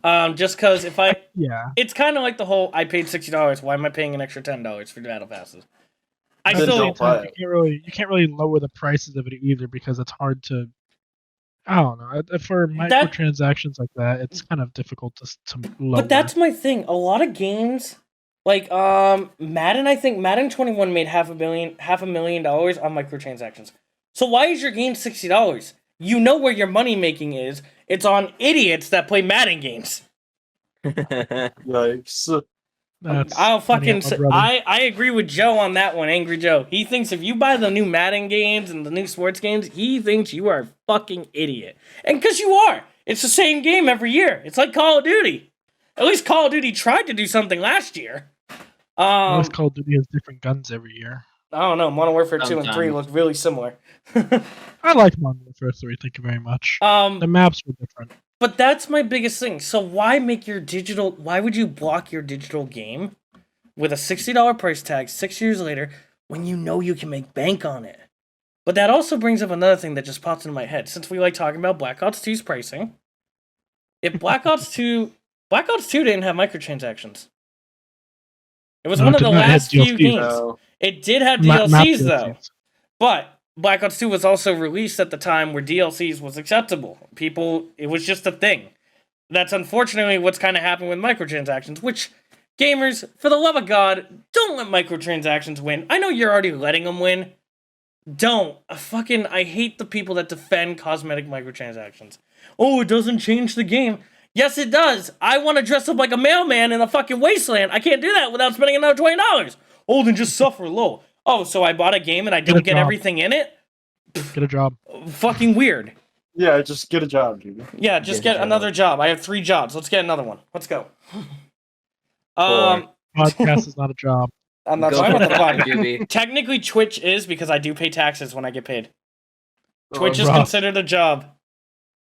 Yeah. Just because it's kind of like the whole I paid $60. Why am I paying an extra $10 for battle passes? I still you can't really lower the prices of it either because it's hard to. I don't know. For microtransactions like that, it's kind of difficult to lower. But that's my thing. A lot of games, like Madden, I think Madden 21 made $500,000 on microtransactions. So why is your game $60? You know where your money making is. It's on idiots that play Madden games. Yikes. I agree with Joe on that one, Angry Joe. He thinks if you buy the new Madden games and the new sports games, he thinks you are a fucking idiot. And because you are. It's the same game every year. It's like Call of Duty. At least Call of Duty tried to do something last year. At least Call of Duty has different guns every year. I don't know. Modern Warfare 2 and 3 look really similar. I like Modern Warfare 3, thank you very much. The maps were different. But that's my biggest thing. So why would you block your digital game with a $60 price tag 6 years later when you know you can make bank on it? But that also brings up another thing that just pops into my head. Since we like talking about Black Ops 2's pricing, if Black Ops 2 didn't have microtransactions. It was one of the last few games. No. It did have DLCs though. But Black Ops 2 was also released at the time where DLCs was acceptable. It was just a thing. That's unfortunately what's kind of happened with microtransactions, which, gamers, for the love of God, don't let microtransactions win. I know you're already letting them win. Don't. I hate the people that defend cosmetic microtransactions. Oh, it doesn't change the game. Yes, it does. I want to dress up like a mailman in a fucking wasteland. I can't do that without spending another $20. Oh, then just suffer low. oh, so I bought a game and I don't get job. everything in it? Get a job. Fucking weird. Yeah, just get a job, dude. Yeah, just Get a get job. another job. I have 3 jobs. Let's get another one. Let's go. Um, Podcast is not a job. I'm not Go talking about the back, pod. Juby. Technically, Twitch is because I do pay taxes when I get paid. Twitch is rough. considered a job.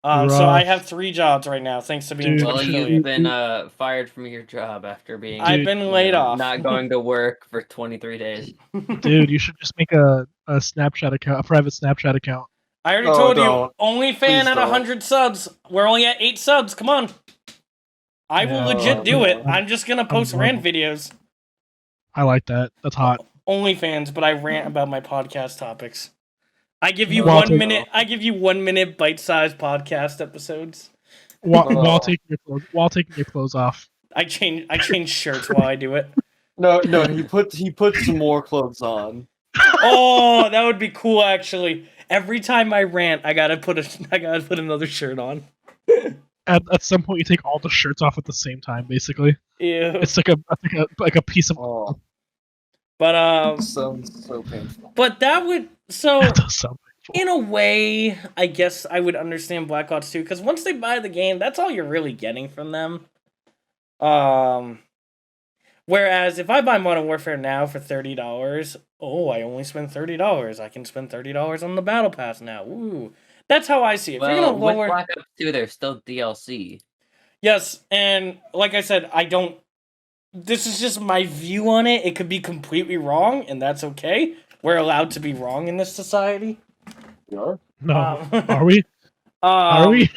So I Rough. have 3 jobs right now, thanks to being Dude, Twitch Well, affiliate. you've been fired from your job after being. I've been laid off. Not going to work for 23 days. Dude, you should just make a Snapchat account, a private Snapchat account. I already Oh, told you, don't. only Please fan at don't. 100 subs. We're only at 8 subs. Come on. I will Yeah, legit do it. I'm- I'm just gonna post rant videos. I like that. That's hot. OnlyFans, but I rant about my podcast topics. I give you Well, 1 take- minute. I give you 1 minute bite-sized podcast episodes. While taking your clothes off. I change shirts while I do it. No, he put some more clothes on. Oh, that would be cool. Actually, every time I rant, I gotta put another shirt on. At some point, you take all the shirts off at the same time. Basically, Ew. it's like a piece of. Oh, But sounds so painful. but that would so. That does sound painful. In a way, I guess I would understand Black Ops 2 because once they buy the game, that's all you're really getting from them. Whereas if I buy Modern Warfare now for $30, I only spend $30. I can spend $30 on the Battle Pass now. Ooh, that's how I see it. If you're Well, gonna with lower, Black Ops 2, there's still DLC. yes, and like I said, I don't. This is just my view on it. It could be completely wrong, and that's okay. We're allowed to be wrong in this society. We are? No, Um, are we? Are we?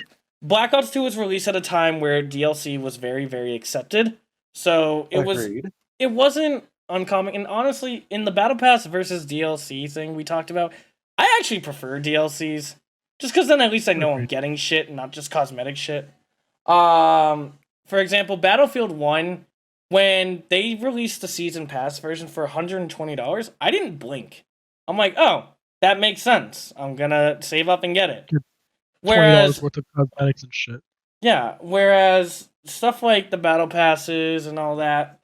Black Ops 2 was released at a time where DLC was very, very accepted. So Agreed. it wasn't uncommon. And honestly, in the Battle Pass versus DLC thing we talked about, I actually prefer DLCs. Just because then at least I know I'm Agreed. getting shit and not just cosmetic shit. For example, Battlefield 1, when they released the Season Pass version for $120, I didn't blink. I'm like, oh, that makes sense. I'm gonna save up and get it. $20 Whereas, worth of cosmetics and shit. yeah, whereas stuff like the battle passes and all that,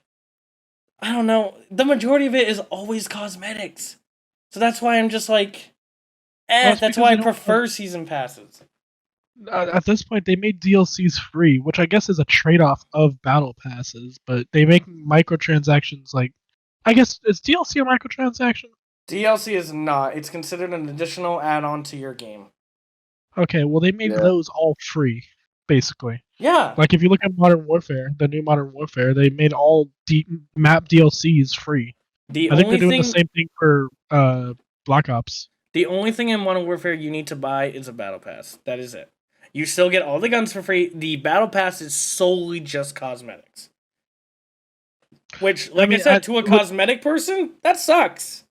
I don't know, the majority of it is always cosmetics. So that's why I'm just like, Well, it's that's because why I they don't prefer season passes. At this point, they made DLCs free, which I guess is a trade-off of battle passes. But they make microtransactions like, I guess is DLC a microtransaction? DLC is not. It's considered an additional add-on to your game. Okay, well they made Yeah. those all free, basically. Yeah. Like if you look at Modern Warfare, the new Modern Warfare, they made all map DLCs free. The I think only they're doing thing the same thing for Black Ops. the only thing in Modern Warfare you need to buy is a battle pass. That is it. You still get all the guns for free. The battle pass is solely just cosmetics. Which, like I, mean, said, to a cosmetic person, that sucks.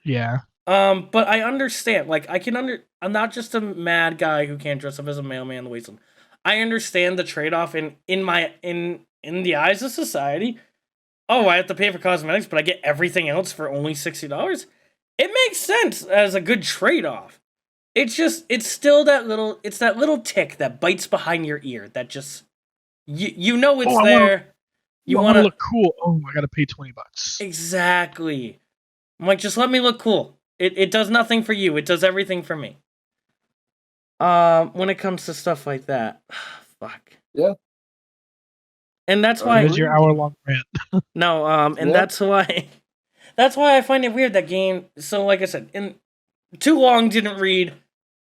Yeah. But I understand. Like, I'm not just a mad guy who can't dress up as a mailman in the wasteland. I understand the trade-off in the eyes of society. Oh, I have to pay for cosmetics, but I get everything else for only $60. It makes sense as a good trade-off. It's still that little tick that bites behind your ear that just you know it's Oh, I there. You You want want to to look cool? Oh, I gotta pay $20. exactly. I'm like, just let me look cool. It does nothing for you. It does everything for me. When it comes to stuff like that, fuck. Yeah. And that's Alright. why Here's your hour-long rant. no, and Yeah. that's why I find it weird that game. So, like I said, in too long didn't read.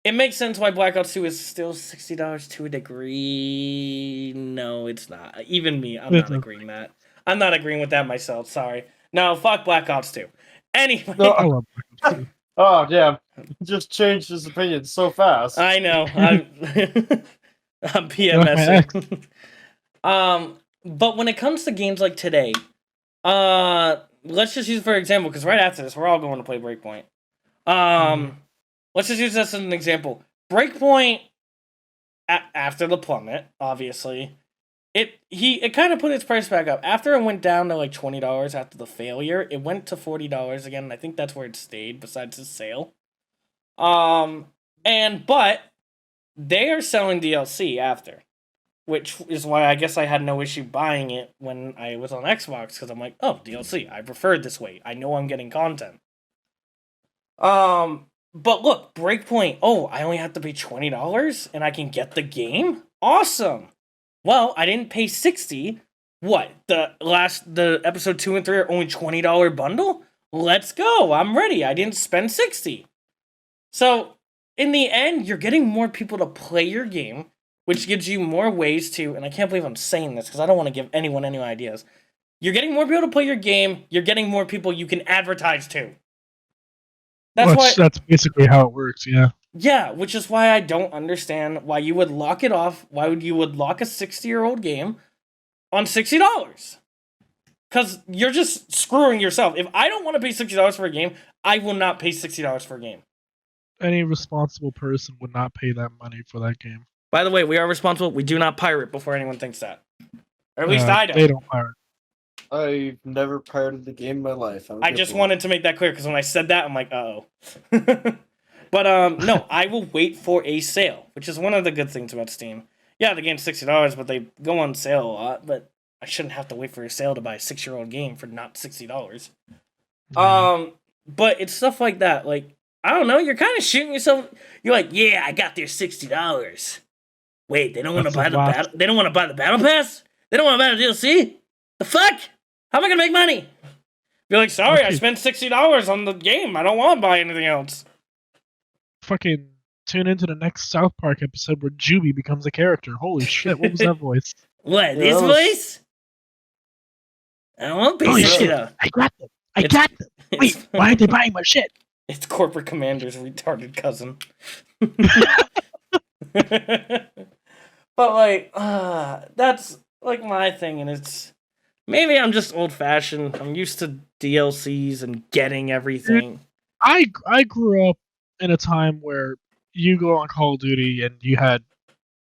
It makes sense why Black Ops 2 is still $60 to a degree. No, it's not. Even me, I'm not agreeing that. I'm not agreeing with that myself. Sorry. No, fuck Black Ops 2. Anyway, No. I love Black Ops 2. Oh, yeah. He just changed his opinion so fast. I know. I'm I'm You're like my PMSing. But when it comes to games like today, let's just use for example, because right after this, we're all going to play Breakpoint. Let's just use this as an example. Breakpoint, after the plummet, obviously, it kind of put its price back up. After it went down to like $20 after the failure, it went to $40 again, and I think that's where it stayed, besides the sale. But they are selling DLC after. which is why I guess I had no issue buying it when I was on Xbox, because I'm like, oh, DLC, I prefer it this way. I know I'm getting content. But look, Breakpoint, oh, I only have to pay $20 and I can get the game? Awesome! Well, I didn't pay $60. What? The episode 2 and 3 are only $20 bundle? Let's go. I'm ready. I didn't spend $60. So, in the end, you're getting more people to play your game, which gives you more ways to, and I can't believe I'm saying this because I don't want to give anyone any ideas. You're getting more people to play your game, you're getting more people you can advertise to. That's basically how it works, yeah. Yeah, which is why I don't understand why you would lock it off, why you would lock a 60-year-old game on $60. Because you're just screwing yourself. If I don't want to pay $60 for a game, I will not pay $60 for a game. Any responsible person would not pay that money for that game. By the way, we are responsible. We do not pirate before anyone thinks that. Or at least I don't. They don't pirate. I've never pirated the game in my life. I just wanted to make that clear because when I said that, I'm like, uh-oh. But no, I will wait for a sale, which is one of the good things about Steam. Yeah, the game's $60, but they go on sale a lot, but I shouldn't have to wait for a sale to buy a 6-year-old game for not $60. But it's stuff like that. Like, I don't know, you're kind of shooting yourself. You're like, yeah, I got their $60. Wait, they don't want to buy the battle. They don't want to buy the battle pass. They don't want to buy the DLC. The fuck? How am I gonna make money? Be like, sorry, I spent $60 on the game. I don't want to buy anything else. Fucking tune into the next South Park episode where Juby becomes a character. Holy shit, what was that voice? What, this voice? I don't want to pay $60. I got them. I got them. Wait, why aren't they buying my shit? It's Corporate Commander's retarded cousin. But like, that's like my thing, and it's maybe I'm just old fashioned. I'm used to DLCs and getting everything. I grew up in a time where you go on Call of Duty and you had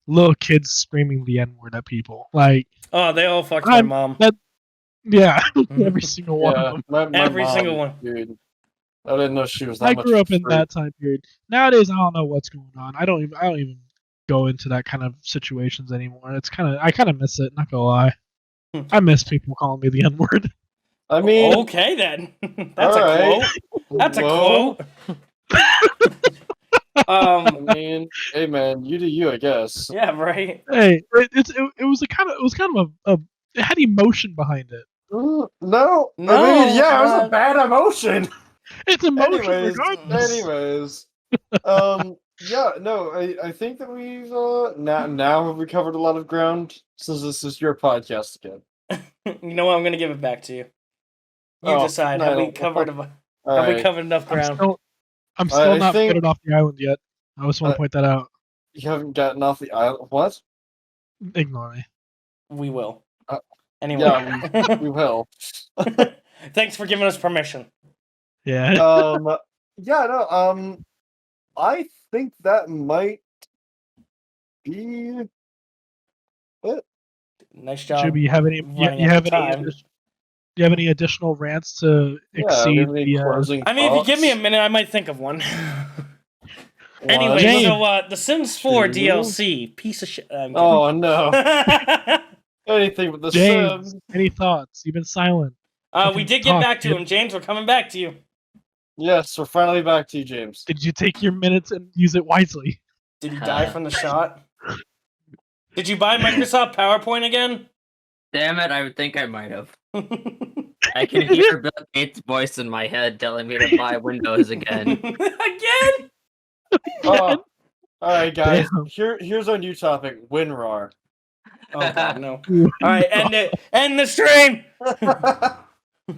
little kids screaming the N-word at people. Like, oh, they all fucked my mom. Yeah, every single one of them. My every mom, single one. Dude, I didn't know she was that I much grew up in free. that time period. Nowadays, I don't know what's going on. I don't even go into that kind of situations anymore. I kind of miss it. Not gonna lie, I miss people calling me the N-word. I mean, okay then. That's a quote. That's a quote. I mean, hey man, you do you, I guess. Yeah, right. Hey, it was kind of a it had emotion behind it. No, No, I mean, yeah, it was a bad emotion. It's emotion regardless. Anyways, yeah, no, I think that we've now have we covered a lot of ground since this is your podcast again. You know what? I'm gonna give it back to you. You decide. No, have we covered we covered enough ground? I'm still not getting off the island yet. I just want to point that out. You haven't gotten off the island. What? Ignore me. We will. Anyway. Yeah, we will. Thanks for giving us permission. Yeah. Yeah, no, I think that might be it. Nice job. Juby, you have any additional rants to exceed the closing I mean, if you give me a minute, I might think of one. Anyway, so The Sims 4 DLC, piece of shit. Oh no. Anything with the James, Sims. Any thoughts? You've been silent. We did get back to him, James. We're coming back to you. Yes, we're finally back to you, James. Did you take your minutes and use it wisely? Did he die from the shot? Did you buy Microsoft PowerPoint again? Damn it, I would think I might have. I can hear Bill Gates' voice in my head telling me to buy Windows again. Again? Oh, alright, guys. Here's our new topic, WinRAR. Oh god, no. Alright, end it. End the stream!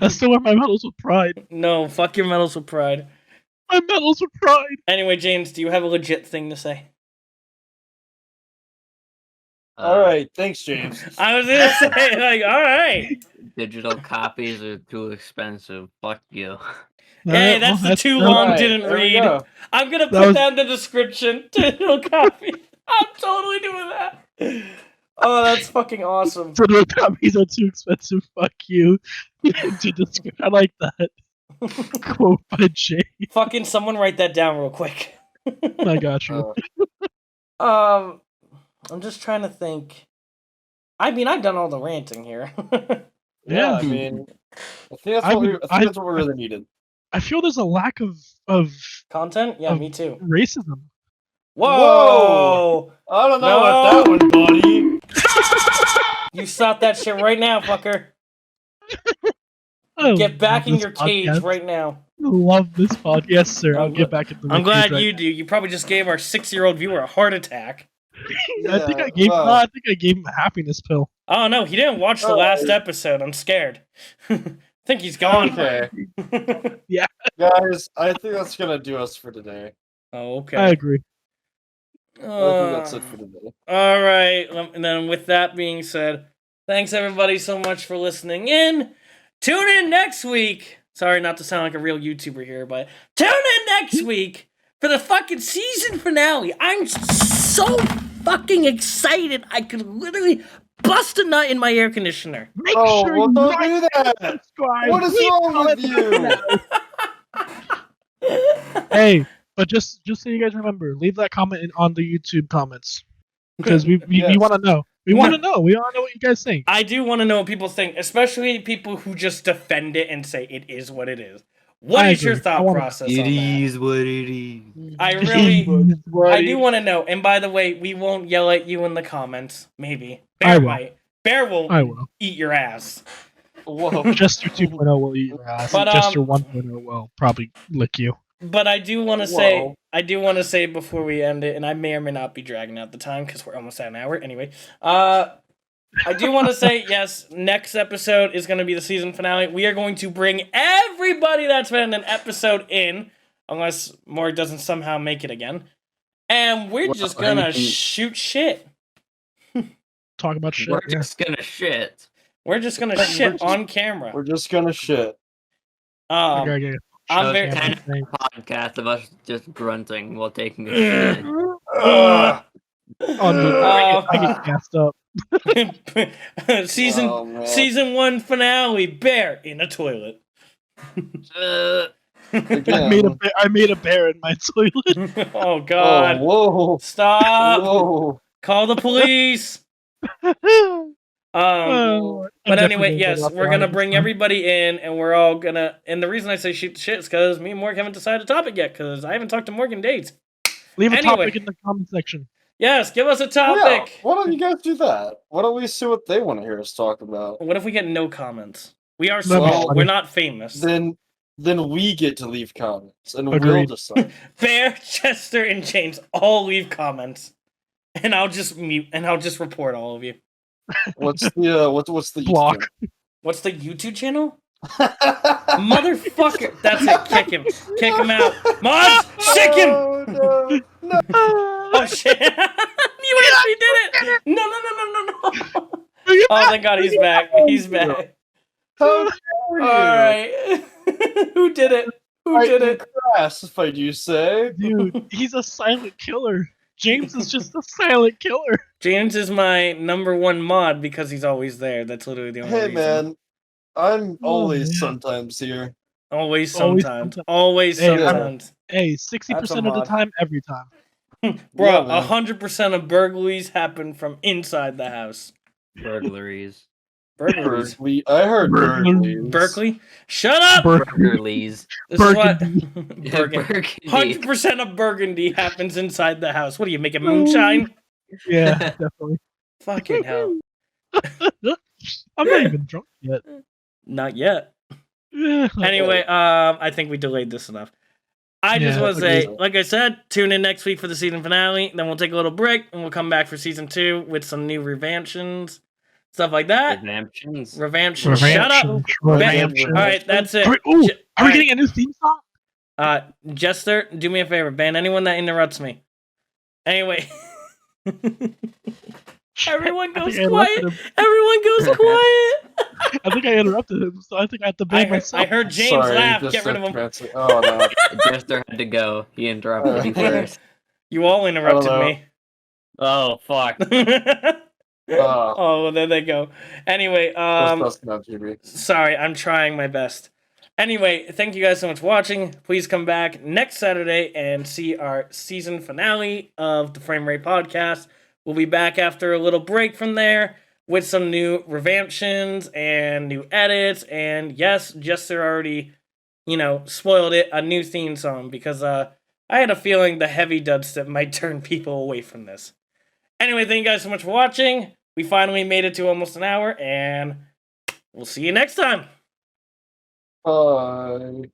I still wear my medals with pride. No, fuck your medals with pride. My medals with pride. Anyway, James, do you have a legit thing to say? Alright, thanks, James. I was gonna say, like, alright. Digital copies are too expensive. Fuck you. Hey, that's the too long didn't read. I'm gonna put that in the description. Digital copy. I'm totally doing that. Oh, that's fucking awesome. Digital copies are too expensive. Fuck you. I like that. Quote by Jay. Fucking someone write that down real quick. I got you. I'm just trying to think. I mean, I've done all the ranting here. Yeah, I Yeah. mean, I think that's I what we. would- I think that's what we really needed. I feel there's a lack of Content? Yeah, of me too. racism. Whoa! I don't know No. about that one, buddy. You stop that shit right now, fucker. I Get back love in this your cage podcast. right now. Love this podcast. Yes, sir. I'll I'm get gl- back into my I'm glad cage right you do. You probably just gave our 6-year-old viewer a heart attack. now. I think I gave. well, No, I think I gave him a happiness pill. Oh no, he didn't watch the Oh. last episode. I'm scared. Think he's gone. Okay, Yeah, guys, I think that's gonna do us for today. Oh, okay. I agree. I think that's it for today. All right. And then with that being said, thanks everybody so much for listening in. Tune in next week. Sorry not to sound like a real YouTuber here, but tune in next week for the fucking season finale. I'm so fucking excited. I could literally bust a nut in my air conditioner. Make Oh, sure well, you don't like do that. and subscribe. What is Leave wrong with comments you? Hey, but just so you guys remember, leave that comment on the YouTube comments because we Yes. want to know. We Yeah. want to know. We want to know what you guys think. I do want to know what people think, especially people who just defend it and say it is what it is. What I is your agree. I thought wanna- process on that? is what it is. I really, I do want to know. And by the way, we won't yell at you in the comments. Maybe I Bear will. might. Bear will I will. eat your ass. Whoa. Jester 2.0 will eat your ass. But, and Jester 1.0 will probably lick you. But I do want to say, Whoa. before we end it, and I may or may not be dragging out the time because we're almost at an hour. Anyway, I do want to say, yes, next episode is going to be the season finale. We are going to bring everybody that's been in an episode in, unless Morg doesn't somehow make it again. And we're Well, just I going to mean- shoot shit. Talk about shit. We're yeah. just gonna shit. We're just going to We're shit just- on camera. We're just gonna shit. Okay. I'm So very... it's kind of a podcast of us just grunting while taking a shit. Ugh. Oh, dude, I get gassed up. season Oh, man. season 1 finale, Bear in a toilet. Again. I made a bear in my toilet. Oh Oh, god. whoa. Stop. Whoa. Call the police. Oh, But I'm anyway, definitely yes, gonna we're go gonna out bring this time. everybody in, and we're all gonna. And the reason I say shoot the shit is because me and Morgan haven't decided a topic yet, because I haven't talked to Morgan dates. Leave a Anyway. topic in the comment section. Yes, give us a Yeah, topic. why don't you guys do that? Why don't we see what they want to hear us talk about? What if we get no comments? We are That'd be small. funny. We're not famous. Then we get to leave comments and we'll Agreed. decide. Bear, Chester, and James all leave comments, and I'll just mute and I'll just report all of you. What's the what's the Block. What's the YouTube channel? YouTube? Motherfucker! That's it. Kick him. Kick him out. Mods, sick him. Oh, no. Oh shit! You actually did it! No. Oh, thank God, he's back. He's back. How dare you? Alright. Who did it? Who did it? Classified, you say? Dude, he's a silent killer. James is just a silent killer. James is my #1 mod because he's always there. That's literally the only Hey reason. man, I'm Oh, always man. sometimes here. Always Always sometimes. sometimes. Always Hey, sometimes. Hey, 60% of the mod. time, every time. Bro, Yeah, man. 100% of burglaries happen from inside the house. Burglaries. Burglaries. I heard Burglars. burglaries. Berkeley? Shut up! Burglaries. This is what Burgundy. Burgundy. Burgundy. 100% of Burgundy happens inside the house. What do you make it moonshine? Yeah, definitely. Fucking hell. I'm not even drunk yet. Not yet. Yeah. Anyway, I think we delayed this enough. I just Yeah, want to say, agreed. like I said, tune in next week for the season finale. Then we'll take a little break and we'll come back for season 2 with some new revamptions, stuff like that. Redemptions. Revamptions. Shut up. Revamption. All right, that's it. Are we All right. getting a new theme song? Jester, do me a favor. Ban anyone that interrupts me. Anyway. Everyone I goes think I quiet. interrupted him. Everyone goes quiet. I think I interrupted him, so I think I have to ban myself. I heard James Sorry, laugh. just Get rid of him. transfer- Oh no. Jester had to go. He interrupted me first. You all interrupted I don't me. Oh fuck. Oh, well, there they go. Anyway, That's not GB. sorry, I'm trying my best. Anyway, thank you guys so much for watching. Please come back next Saturday and see our season finale of the FrameRate podcast. We'll be back after a little break from there. with some new revamptions and new edits. And yes, Jester already, spoiled it, a new theme song, because I had a feeling the heavy dubstep might turn people away from this. Anyway, thank you guys so much for watching. We finally made it to almost an hour, and we'll see you next time. Bye.